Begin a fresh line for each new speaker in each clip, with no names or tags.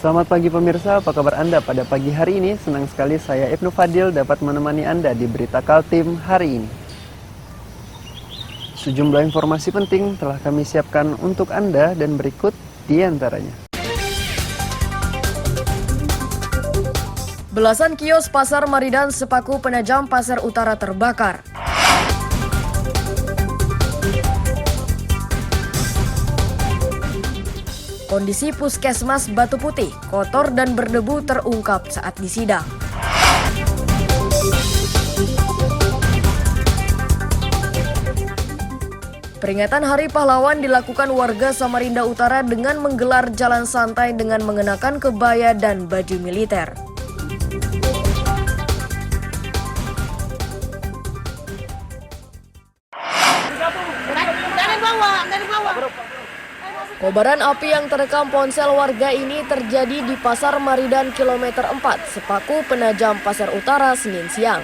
Selamat pagi pemirsa, apa kabar Anda pada pagi hari ini? Senang sekali saya Ibnu Fadil dapat menemani Anda di Berita Kaltim hari ini. Sejumlah informasi penting telah kami siapkan untuk Anda dan berikut di antaranya.
Belasan kios Pasar Maridan Sepaku Penajam Pasar Utara terbakar. Kondisi Puskesmas Batu Putih kotor dan berdebu terungkap saat disidang. Peringatan Hari Pahlawan dilakukan warga Samarinda Utara dengan menggelar jalan santai dengan mengenakan kebaya dan baju militer. Kobaran api yang terekam ponsel warga ini terjadi di Pasar Maridan kilometer 4, Sepaku Penajam Pasar Utara, Senin siang.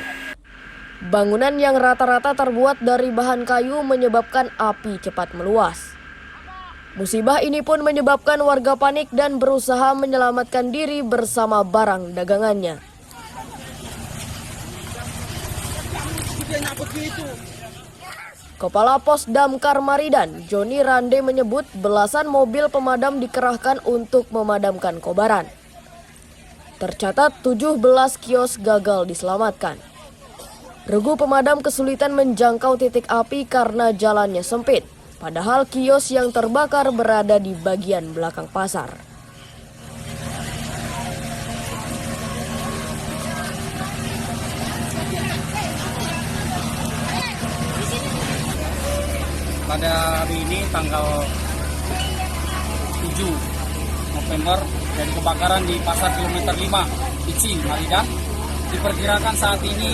Bangunan yang rata-rata terbuat dari bahan kayu menyebabkan api cepat meluas. Musibah ini pun menyebabkan warga panik dan berusaha menyelamatkan diri bersama barang dagangannya. Kepala Pos Damkar Maridan, Joni Rande menyebut belasan mobil pemadam dikerahkan untuk memadamkan kobaran. Tercatat 17 kios gagal diselamatkan. Regu pemadam kesulitan menjangkau titik api karena jalannya sempit, padahal kios yang terbakar berada di bagian belakang pasar.
Pada hari ini tanggal 7 November dari kebakaran di Pasar Kilometer 5 Ici, Maridan. Diperkirakan saat ini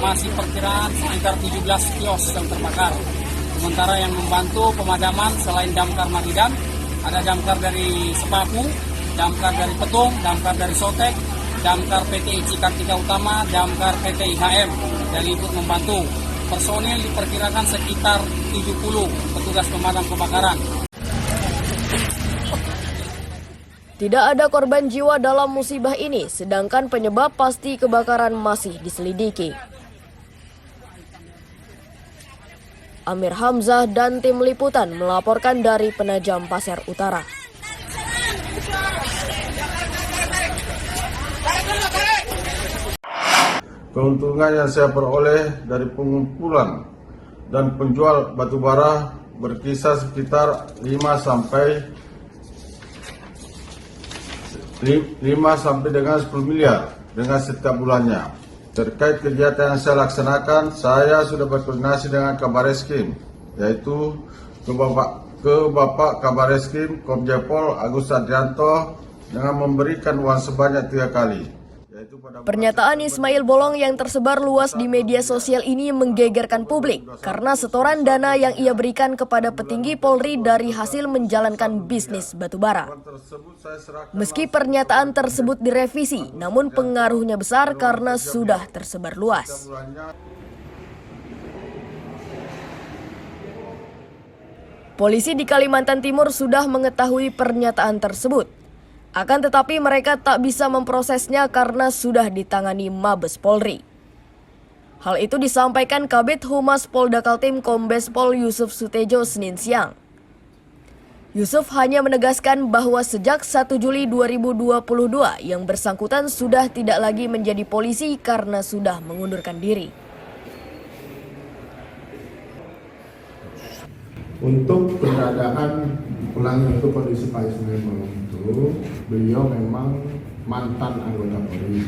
masih perkiraan sekitar 17 kios yang terbakar. Sementara yang membantu pemadaman selain Damkar Maridan, ada damkar dari Sepaku, damkar dari Petung, damkar dari Sotek, damkar PT Ici Kartika Utama, damkar PT IHM yang ikut membantu. Personil diperkirakan sekitar 70 petugas pemadam kebakaran.
Tidak ada korban jiwa dalam musibah ini, sedangkan penyebab pasti kebakaran masih diselidiki. Amir Hamzah dan tim liputan melaporkan dari Penajam Pasar Utara.
Keuntungan yang saya peroleh dari pengumpulan dan penjual batubara berkisar sekitar 5 sampai dengan 10 miliar dengan setiap bulannya. Terkait kegiatan yang saya laksanakan, saya sudah berkoordinasi dengan Kabareskrim, yaitu ke Bapak Kabareskrim Komjepol Agus Adrianto dengan memberikan uang sebanyak 3 kali.
Pernyataan Ismail Bolong yang tersebar luas di media sosial ini menggegerkan publik karena setoran dana yang ia berikan kepada petinggi Polri dari hasil menjalankan bisnis batubara. Meski pernyataan tersebut direvisi, namun pengaruhnya besar karena sudah tersebar luas. Polisi di Kalimantan Timur sudah mengetahui pernyataan tersebut. Akan tetapi mereka tak bisa memprosesnya karena sudah ditangani Mabes Polri. Hal itu disampaikan Kabid Humas Polda Kaltim Kombes Pol Yusuf Sutejo Senin siang. Yusuf hanya menegaskan bahwa sejak 1 Juli 2022 yang bersangkutan sudah tidak lagi menjadi polisi karena sudah mengundurkan diri.
Untuk keberadaan ulangi itu kondisi Pak Ismail Bolong itu, beliau memang mantan anggota Polri.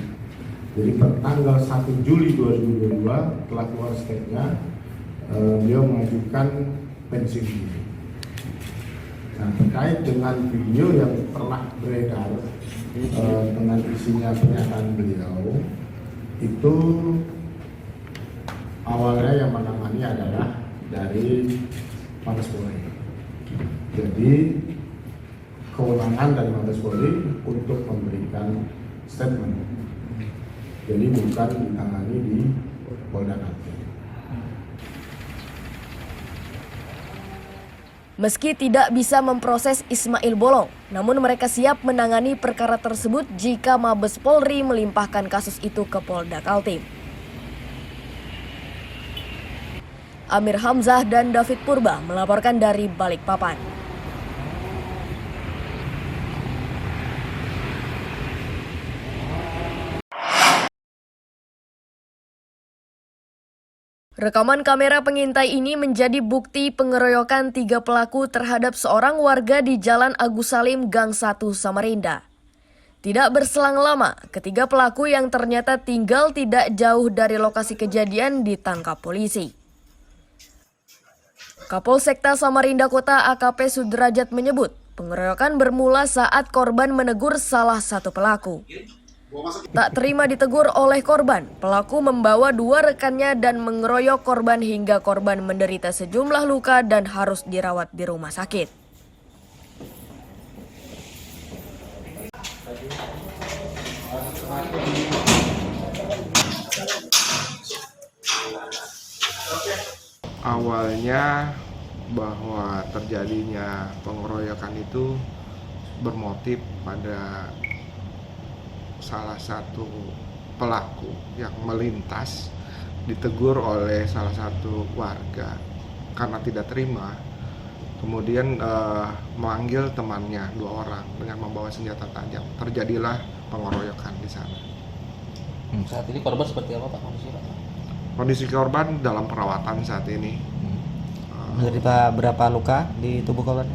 Jadi pertanggal 1 Juli 2022 telah keluar stepnya, beliau mengajukan pensiun dini. Nah, terkait dengan video yang telah beredar dengan isinya pernyataan beliau, itu awalnya yang menangani adalah dari Mabes Polri. Jadi kewenangan dari Mabes Polri untuk memberikan statement. Jadi bukan ditangani di Polda. Polda Kaltim.
Meski tidak bisa memproses Ismail Bolong, namun mereka siap menangani perkara tersebut jika Mabes Polri melimpahkan kasus itu ke Polda Kaltim. Amir Hamzah dan David Purba melaporkan dari Balikpapan. Rekaman kamera pengintai ini menjadi bukti pengeroyokan 3 pelaku terhadap seorang warga di Jalan Agus Salim, Gang 1, Samarinda. Tidak berselang lama, ketiga pelaku yang ternyata tinggal tidak jauh dari lokasi kejadian ditangkap polisi. Kapolsekta Samarinda Kota AKP Sudrajat menyebut, pengeroyokan bermula saat korban menegur salah satu pelaku. Tak terima ditegur oleh korban, pelaku membawa 2 rekannya dan mengeroyok korban hingga korban menderita sejumlah luka dan harus dirawat di rumah sakit.
Awalnya bahwa terjadinya pengeroyokan itu bermotif pada salah satu pelaku yang melintas ditegur oleh salah satu warga karena tidak terima, kemudian memanggil temannya 2 orang dengan membawa senjata tajam. Terjadilah pengeroyokan di sana.
Saat ini korban seperti apa Pak kondisinya?
Kondisi korban dalam perawatan saat ini.
Menderita berapa luka di tubuh korban?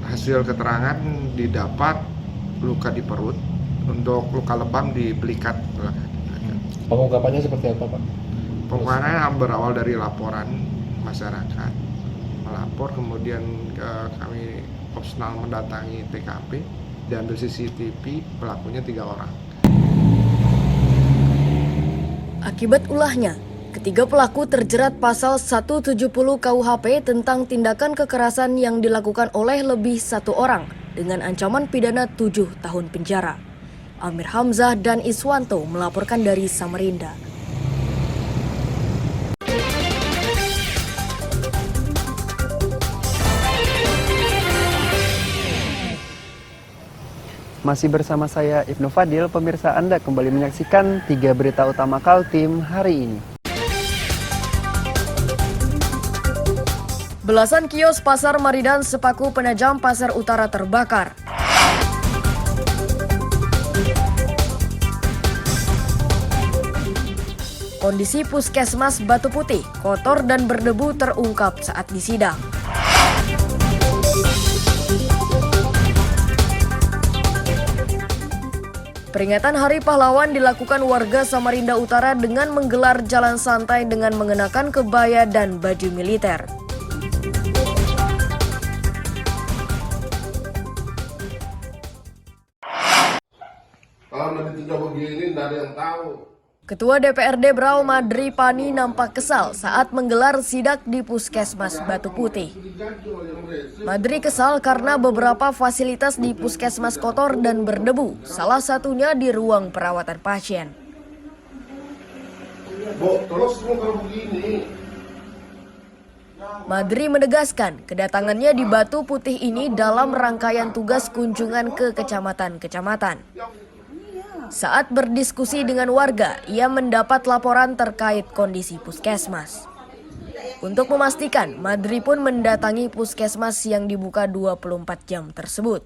Hasil keterangan didapat luka di perut, untuk luka lebam di belikat.
Pengungkapannya seperti apa Pak?
Pengungkapannya berawal dari laporan masyarakat. Melapor, kemudian kami opsional mendatangi TKP, diambil CCTV, pelakunya 3 orang.
Akibat ulahnya, ketiga pelaku terjerat pasal 170 KUHP tentang tindakan kekerasan yang dilakukan oleh lebih 1 orang dengan ancaman pidana 7 tahun penjara. Amir Hamzah dan Iswanto melaporkan dari Samarinda.
Masih bersama saya Ibnu Fadil, pemirsa Anda kembali menyaksikan 3 berita utama Kaltim hari ini.
Belasan kios Pasar Maridan Sepaku Penajam Pasar Utara terbakar. Kondisi Puskesmas Batu Putih kotor dan berdebu terungkap saat disidang. Peringatan Hari Pahlawan dilakukan warga Samarinda Utara dengan menggelar jalan santai dengan mengenakan kebaya dan baju militer.
Kalau nanti tidak begini, tidak ada yang tahu.
Ketua DPRD Brau Madri Pani nampak kesal saat menggelar sidak di Puskesmas Batu Putih. Madri kesal karena beberapa fasilitas di Puskesmas kotor dan berdebu, salah satunya di ruang perawatan pasien.
Terus kalau begini.
Madri menegaskan kedatangannya di Batu Putih ini dalam rangkaian tugas kunjungan ke kecamatan-kecamatan. Saat berdiskusi dengan warga, ia mendapat laporan terkait kondisi puskesmas. Untuk memastikan, Madri pun mendatangi puskesmas yang dibuka 24 jam tersebut.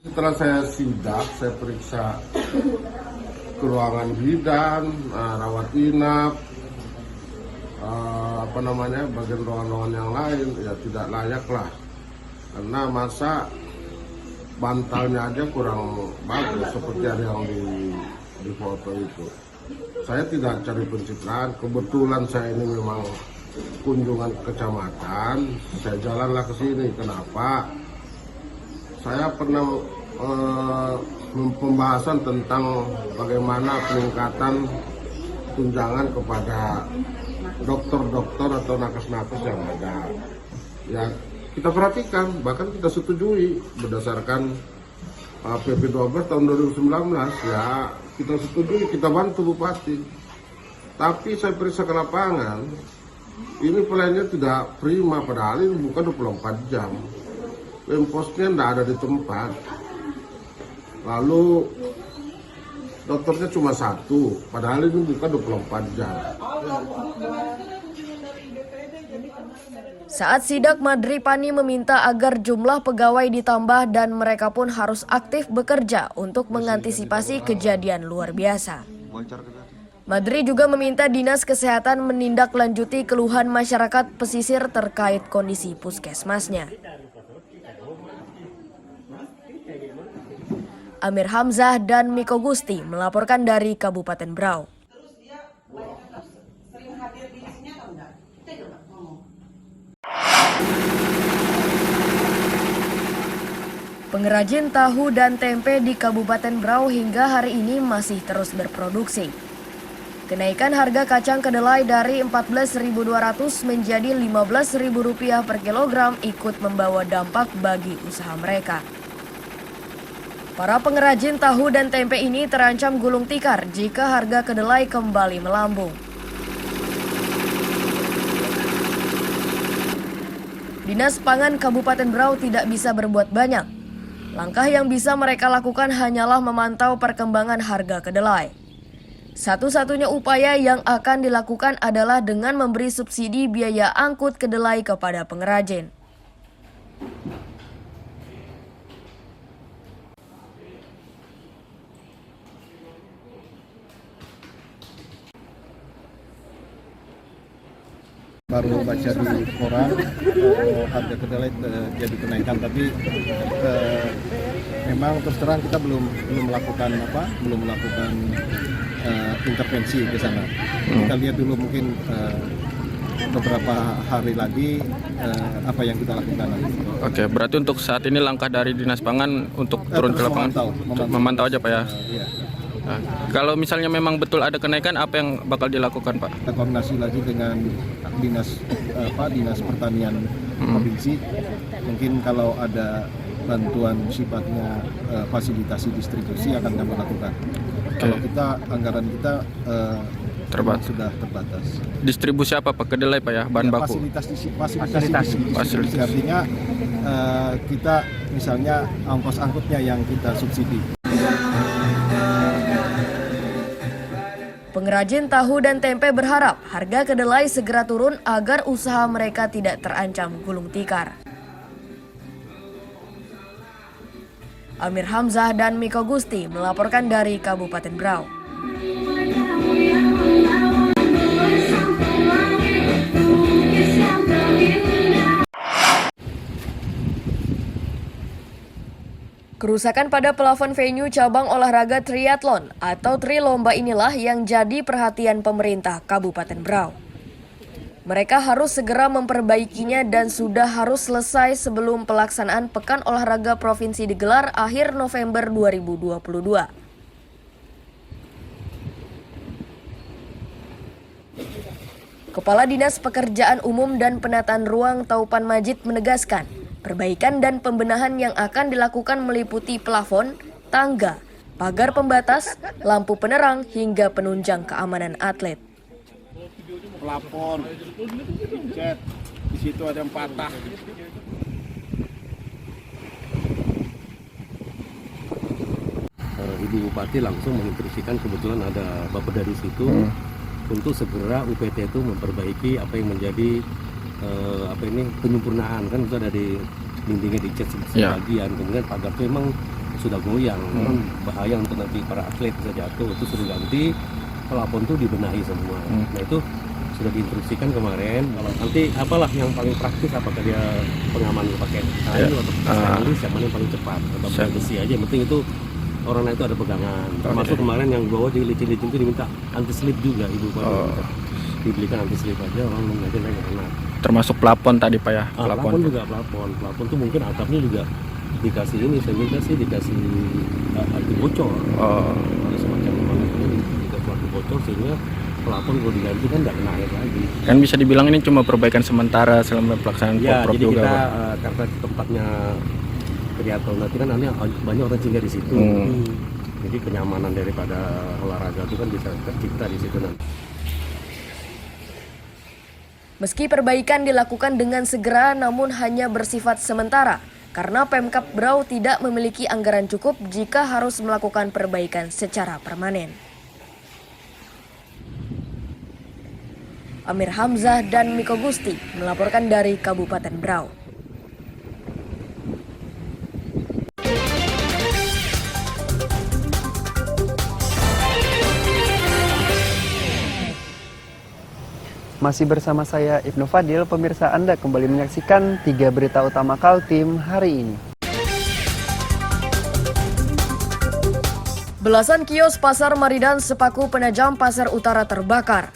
Setelah saya sidak, saya periksa ke ruangan bidan, rawat inap, bagian ruangan-ruangan yang lain, ya tidak layak lah. Karena masa bantalnya aja kurang bagus seperti ada yang di foto itu. Saya tidak cari pencitraan, kebetulan saya ini memang kunjungan ke kecamatan, saya jalanlah ke sini. Kenapa? Saya pernah pembahasan tentang bagaimana peningkatan tunjangan kepada dokter-dokter atau nakes-nakes yang ada. Ya, kita perhatikan, bahkan kita setujui berdasarkan PP 12 tahun 2019 ya kita setuju, kita bantu Bupati. Tapi saya periksa ke lapangan, ini pelayannya tidak prima, padahal ini bukan 24 jam. Pemposnya tidak ada di tempat. Lalu dokternya cuma satu, padahal ini bukan 24 jam.
Saat sidak, Madri Pani meminta agar jumlah pegawai ditambah dan mereka pun harus aktif bekerja untuk mengantisipasi kejadian luar biasa. Madri juga meminta Dinas Kesehatan menindaklanjuti keluhan masyarakat pesisir terkait kondisi puskesmasnya. Amir Hamzah dan Miko Gusti melaporkan dari Kabupaten Berau. Pengrajin tahu dan tempe di Kabupaten Berau hingga hari ini masih terus berproduksi. Kenaikan harga kacang kedelai dari Rp14.200 menjadi Rp15.000 per kilogram ikut membawa dampak bagi usaha mereka. Para pengrajin tahu dan tempe ini terancam gulung tikar jika harga kedelai kembali melambung. Dinas Pangan Kabupaten Berau tidak bisa berbuat banyak. Langkah yang bisa mereka lakukan hanyalah memantau perkembangan harga kedelai. Satu-satunya upaya yang akan dilakukan adalah dengan memberi subsidi biaya angkut kedelai kepada pengrajin.
Baru baca di koran harga kedelai jadi kenaikan, tapi memang terus terang kita belum melakukan intervensi ke sana. Kita lihat dulu mungkin beberapa hari lagi apa yang kita lakukan nanti.
Oke, berarti untuk saat ini langkah dari Dinas Pangan untuk turun ke lapangan, memantau aja Pak ya.
Iya.
Nah, kalau misalnya memang betul ada kenaikan, apa yang bakal dilakukan Pak?
Kita koordinasi lagi dengan Dinas Pertanian Provinsi. Mungkin kalau ada bantuan sifatnya fasilitasi distribusi akan kami lakukan. Kalau kita anggaran kita sudah terbatas.
Distribusi apa Pak? Kedelai Pak ya, bahan baku.
Fasilitasi. Artinya kita misalnya ongkos angkutnya yang kita subsidi.
Pengrajin tahu dan tempe berharap harga kedelai segera turun agar usaha mereka tidak terancam gulung tikar. Amir Hamzah dan Miko Gusti melaporkan dari Kabupaten Berau. Kerusakan pada plafon venue cabang olahraga triathlon atau Trilomba inilah yang jadi perhatian pemerintah Kabupaten Berau. Mereka harus segera memperbaikinya dan sudah harus selesai sebelum pelaksanaan Pekan Olahraga Provinsi digelar akhir November 2022. Kepala Dinas Pekerjaan Umum dan Penataan Ruang Taupan Majid menegaskan, perbaikan dan pembenahan yang akan dilakukan meliputi plafon, tangga, pagar pembatas, lampu penerang, hingga penunjang keamanan atlet.
Plafon, cat, di situ ada yang patah.
Ibu Bupati langsung menginstruksikan, kebetulan ada Bapak dari situ, untuk segera UPT itu memperbaiki apa yang menjadi penyempurnaan. Kan itu ada di dindingnya dicat sebagian, kemudian pagar itu memang sudah goyang, memang bahaya untuk nanti para atlet bisa jatuh, itu sudah ganti, plafon itu dibenahi semua. Nah itu sudah diinstruksikan kemarin. Kalau nanti apalah yang paling praktis, apakah dia pengaman pakai kayu atau stainless, yang mana yang paling cepat, atau pakai besi aja, yang penting itu orangnya itu ada pegangan. Termasuk kemarin yang bawa di licin-licin itu diminta anti slip juga, Ibu Pak. Dibelikan anti slip aja, orang mengajar naik enak.
Termasuk plafon tadi Pak ya?
Plafon juga, plafon tuh mungkin atapnya juga dikasih ini, saya minta sih dikasih anti bocor. Ada semacam ini dikasih anti bocor sehingga plafon kalau diganti kan nggak kena air lagi.
Kan bisa dibilang ini cuma perbaikan sementara selama pelaksanaan
ya,
Pemprov
jadi
juga
kita
Pak.
karena tempatnya Kriato nanti kan banyak orang singgah di situ. Jadi kenyamanan daripada olahraga itu kan bisa tercipta di situ nanti.
Meski perbaikan dilakukan dengan segera namun hanya bersifat sementara karena Pemkab Brau tidak memiliki anggaran cukup jika harus melakukan perbaikan secara permanen. Amir Hamzah dan Miko Gusti melaporkan dari Kabupaten Brau.
Masih bersama saya Ibnu Fadil, pemirsa Anda kembali menyaksikan 3 berita utama Kaltim hari ini.
Belasan kios Pasar Maridan Sepaku Penajam Pasar Utara terbakar.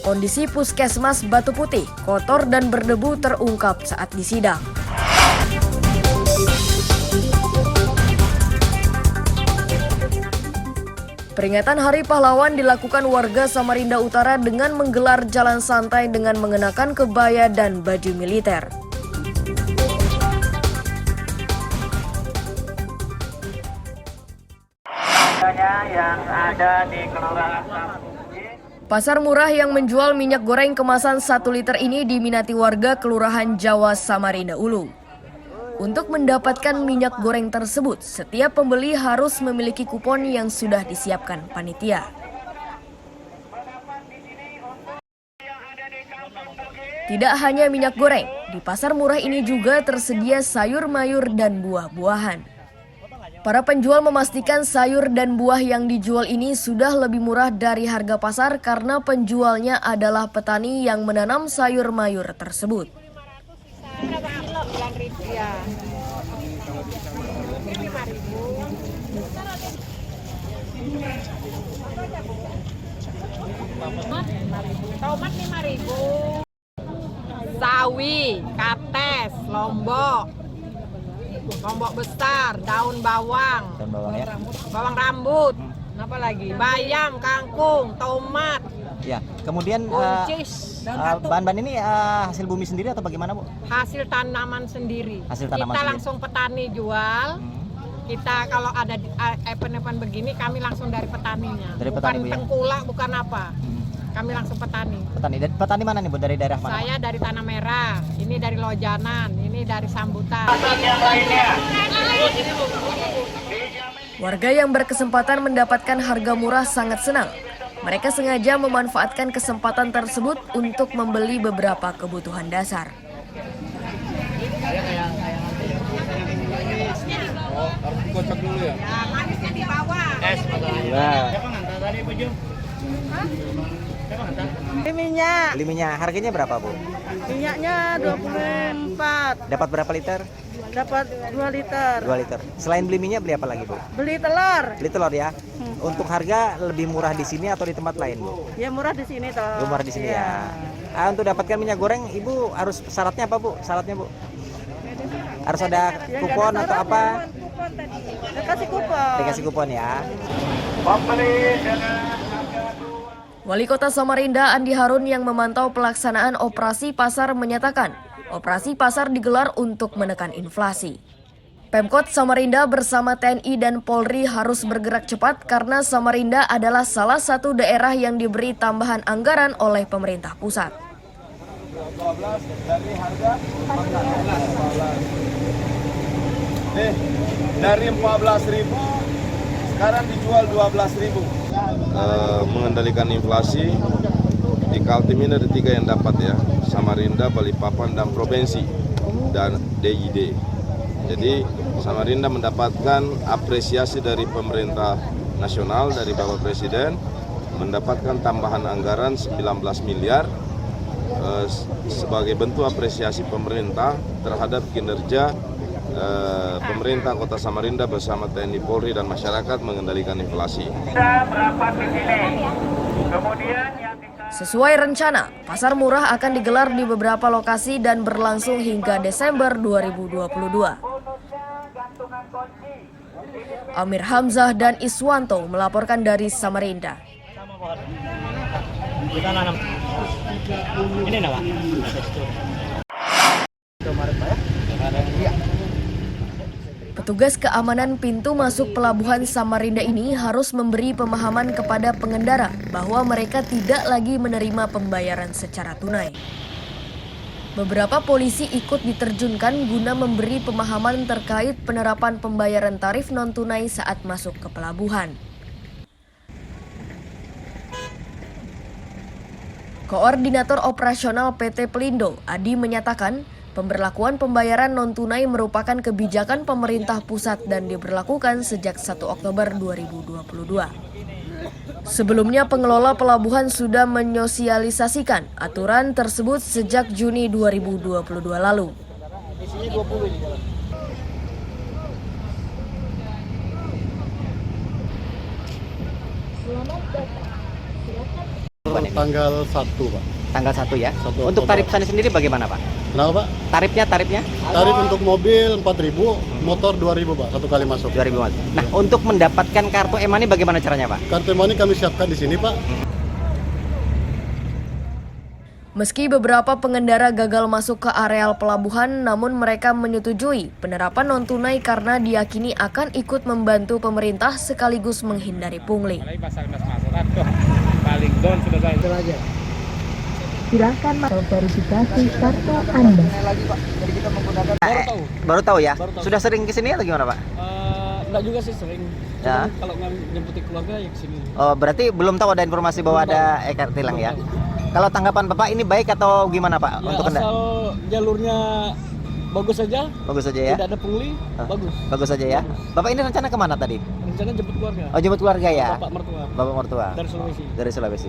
Kondisi Puskesmas Batu Putih kotor dan berdebu terungkap saat disidang. Peringatan Hari Pahlawan dilakukan warga Samarinda Utara dengan menggelar jalan santai dengan mengenakan kebaya dan baju militer. Pasar murah yang menjual minyak goreng kemasan 1 liter ini diminati warga Kelurahan Jawa Samarinda Ulu. Untuk mendapatkan minyak goreng tersebut, setiap pembeli harus memiliki kupon yang sudah disiapkan panitia. Tidak hanya minyak goreng, di pasar murah ini juga tersedia sayur mayur dan buah-buahan. Para penjual memastikan sayur dan buah yang dijual ini sudah lebih murah dari harga pasar karena penjualnya adalah petani yang menanam sayur mayur tersebut.
Tomat 5.000. Sawi, kates, lombok besar, daun bawang ya? Bawang rambut, apa lagi? Bayam, kangkung, tomat.
Ya, kemudian bahan-bahan ini hasil bumi sendiri atau bagaimana, Bu?
Hasil tanaman sendiri. Kita langsung petani jual. Kita kalau ada event-event begini kami langsung dari petaninya. Dari petani, bukan tengkulak, bukan apa. Kami langsung petani.
Petani mana nih, Bu? Dari daerah mana?
Saya dari Tanah Merah, ini dari Lojanan, ini dari Sambutan.
Warga yang berkesempatan mendapatkan harga murah sangat senang. Mereka sengaja memanfaatkan kesempatan tersebut untuk membeli beberapa kebutuhan dasar.
Kocok dulu ya.
Manisnya di bawah.
Beli minyak. Harganya berapa, Bu?
Minyaknya 24.
Dapat berapa liter?
Dapat 2 liter.
2 liter. Selain beli minyak, beli apa lagi, Bu?
Beli telur.
Beli telur ya. Untuk harga lebih murah di sini atau di tempat lain, Bu?
Ya murah di sini toh.
Lebih murah di sini ya. Untuk dapatkan minyak goreng, Ibu harus syaratnya apa, Bu? Syaratnya, Bu? Harus ada kupon atau apa?
Kupon tadi. Dikasih kupon.
Dikasih kupon ya.
Wali Kota Samarinda Andi Harun yang memantau pelaksanaan operasi pasar menyatakan, operasi pasar digelar untuk menekan inflasi. Pemkot Samarinda bersama TNI dan Polri harus bergerak cepat karena Samarinda adalah salah satu daerah yang diberi tambahan anggaran oleh pemerintah pusat.
Dari 14.000 sekarang dijual 12.000. Mengendalikan inflasi di Kaltim ini ada 3 yang dapat ya, Samarinda, Balikpapan, dan Provinsi dan DID. Jadi Samarinda mendapatkan apresiasi dari pemerintah nasional, dari Bapak Presiden, mendapatkan tambahan anggaran 19 miliar sebagai bentuk apresiasi pemerintah terhadap kinerja pemerintah Kota Samarinda bersama TNI, Polri, dan masyarakat mengendalikan inflasi.
Sesuai rencana, pasar murah akan digelar di beberapa lokasi dan berlangsung hingga Desember 2022. Amir Hamzah dan Iswanto melaporkan dari Samarinda.
Kita nanam. Ini apa?
Petugas keamanan pintu masuk pelabuhan Samarinda ini harus memberi pemahaman kepada pengendara bahwa mereka tidak lagi menerima pembayaran secara tunai. Beberapa polisi ikut diterjunkan guna memberi pemahaman terkait penerapan pembayaran tarif non-tunai saat masuk ke pelabuhan. Koordinator Operasional PT Pelindo, Adi, menyatakan pemberlakuan pembayaran non-tunai merupakan kebijakan pemerintah pusat dan diberlakukan sejak 1 Oktober 2022. Sebelumnya pengelola pelabuhan sudah menyosialisasikan aturan tersebut sejak Juni 2022 lalu.
Tanggal 1, Pak.
Tanggal 1 ya.
1
Untuk
Oktober.
tarif sana sendiri bagaimana, Pak?
Kenapa, Pak?
Tarifnya?
Tarif untuk mobil 4.000, motor 2.000, Pak, satu kali masuk.
2000. Nah, untuk mendapatkan kartu e-money bagaimana caranya, Pak?
Kartu money kami siapkan di sini, Pak.
Meski beberapa pengendara gagal masuk ke areal pelabuhan, namun mereka menyetujui penerapan non-tunai karena diyakini akan ikut membantu pemerintah sekaligus menghindari pungli.
Silakan verifikasi kartu Anda.
Baru tahu ya? Sudah sering ke sini atau gimana, Pak?
Enggak juga sih sering.
Ya.
Kalau nyemputin keluarga ya kesini.
Oh, berarti belum tahu ada informasi bahwa ada e-card tilang ya? Kalau tanggapan Bapak ini baik atau gimana, Pak?
Ya,
untuk
asal jalurnya bagus saja.
Bagus saja ya?
Tidak ada pungli, bagus.
Bagus saja ya. Bapak ini rencana kemana tadi?
Rencana jemput keluarga.
Oh, jemput keluarga ya?
Bapak mertua.
Bapak mertua.
Dari
Sulawesi.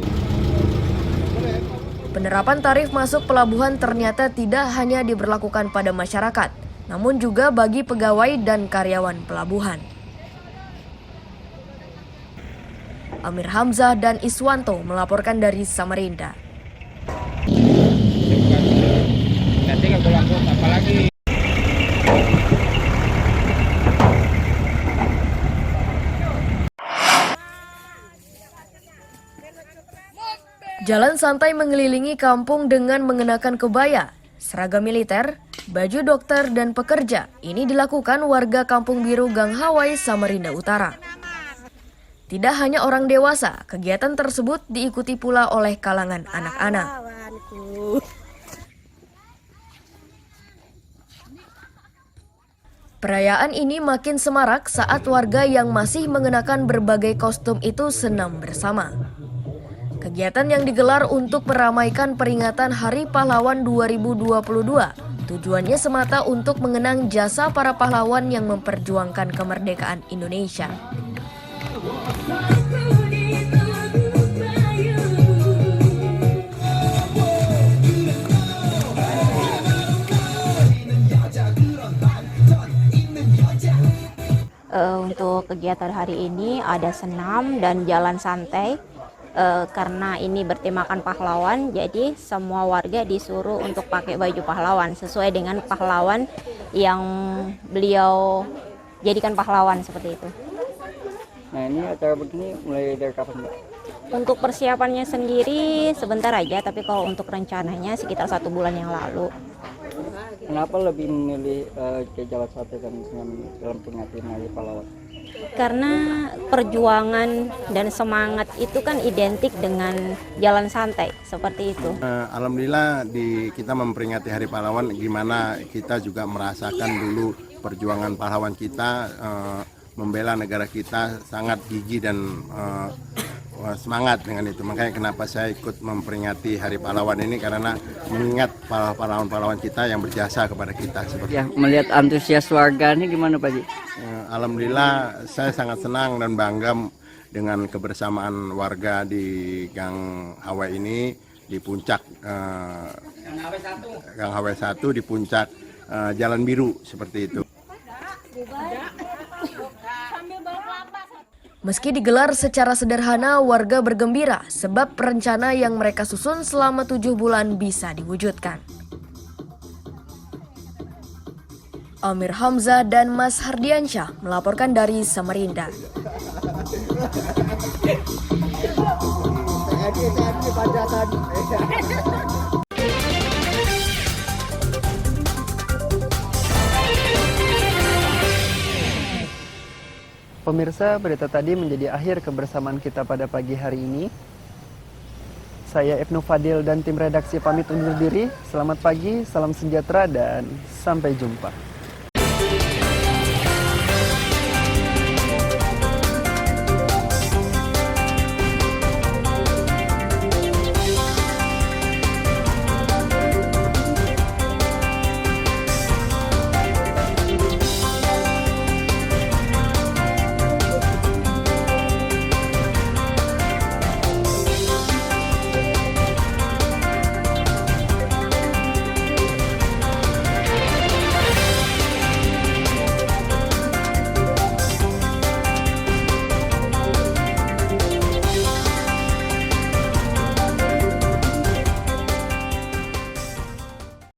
Penerapan tarif masuk pelabuhan ternyata tidak hanya diberlakukan pada masyarakat, namun juga bagi pegawai dan karyawan pelabuhan. Amir Hamzah dan Iswanto melaporkan dari Samarinda. Jalan santai mengelilingi kampung dengan mengenakan kebaya, seragam militer, baju dokter, dan pekerja. Ini dilakukan warga Kampung Biru Gang Hawai, Samarinda Utara. Tidak hanya orang dewasa, kegiatan tersebut diikuti pula oleh kalangan anak-anak. Perayaan ini makin semarak saat warga yang masih mengenakan berbagai kostum itu senam bersama. Kegiatan yang digelar untuk meramaikan peringatan Hari Pahlawan 2022. Tujuannya semata untuk mengenang jasa para pahlawan yang memperjuangkan kemerdekaan Indonesia.
Untuk kegiatan hari ini ada senam dan jalan santai. Karena ini bertemakan pahlawan, jadi semua warga disuruh untuk pakai baju pahlawan sesuai dengan pahlawan yang beliau jadikan pahlawan seperti itu.
Nah, ini acara begini mulai dari kapan, Mbak?
Untuk persiapannya sendiri sebentar aja, tapi kalau untuk rencananya sekitar 1 bulan yang lalu.
Kenapa lebih memilih ke jalan santai dan dalam peringatan Hari Pahlawan?
Karena perjuangan dan semangat itu kan identik dengan jalan santai seperti itu.
Alhamdulillah kita memperingati Hari Pahlawan, gimana kita juga merasakan dulu perjuangan pahlawan kita, membela negara kita sangat gigih dan semangat dengan itu. Makanya kenapa saya ikut memperingati Hari Pahlawan ini, karena mengingat pahlawan-pahlawan kita yang berjasa kepada kita. Seperti
Ya, melihat antusias warga ini gimana, Pak Ji?
Alhamdulillah saya sangat senang dan bangga dengan kebersamaan warga di Gang Hawai ini, di puncak Gang Hawai 1 di puncak Jalan Biru seperti itu.
Meski digelar secara sederhana, warga bergembira sebab rencana yang mereka susun selama 7 bulan bisa diwujudkan. Amir Hamzah dan Mas Hardiansyah melaporkan dari Samarinda.
Pemirsa, berita tadi menjadi akhir kebersamaan kita pada pagi hari ini. Saya Ibnu Fadil dan tim redaksi pamit undur diri. Selamat pagi, salam sejahtera, dan sampai jumpa.